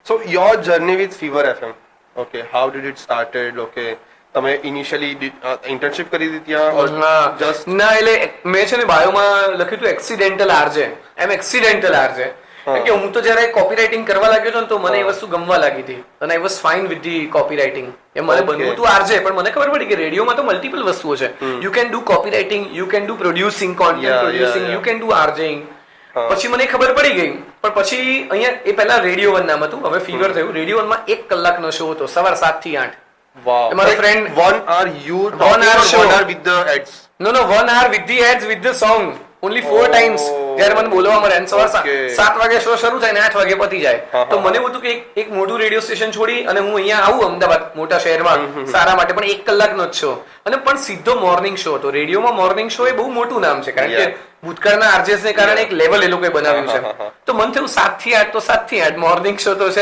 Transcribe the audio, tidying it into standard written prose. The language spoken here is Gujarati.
So your journey with Fever FM, okay, how did it started? Okay, તમે ઇનિશિયલી ઇન્ટર્નશિપ કરી હતી ત્યાં or just ના, એટલે મેં છે ને બાયોમાં લખ્યું હતું એક્સિડેન્ટલ આરજે, એક્સિડેન્ટલ આરજે. કે હું તો જયારે કોપી રાઇટિંગ કરવા લાગ્યો હતો ને તો મને એ વસ્તુ ગમવા લાગી હતી અને I was fine with the copywriting. એ મને બનવું હતું આરજે, પણ મને ખબર પડી કે રેડિયોમાં તો મલ્ટિપલ વસ્તુઓ છે. You can do copywriting, you can do producing, content producing, you can do RJing. પછી મને ખબર પડી ગઈ. પણ પછી અહીંયા એ પહેલા રેડિયો વન નામ હતું, હવે ફીવર થયું. રેડિયો વનમાં 1 કલાકનો શો હતો, સવાર 7 થી 8. wow, મારો friend 1 hour you talking or 1 hour with the ads? No, 1 hour with the ads, with the song. Only 4 times. જ્યારે મને બોલવા મળે અને સવાર 7 વાગે શો શરૂ થાય ને 8 વાગે પતી જાય. તો મને એવું હતું કે એક મોટું રેડિયો સ્ટેશન છોડી અને હું અહીંયા આવું અમદાવાદ મોટા શહેરમાં સારા માટે, પણ 1 કલાકનો જ શો અને પણ સીધો મોર્નિંગ શો હતો. રેડિયોમાં મોર્નિંગ શો એ બહુ મોટું નામ છે, કારણ કે ભૂતકાળના આરજેસ ને કારણે એક લેવલ એ લોકોએ બનાવ્યું છે. તો મને થયું 7 થી 8 તો 7 થી 8 મોર્નિંગ શો તો છે.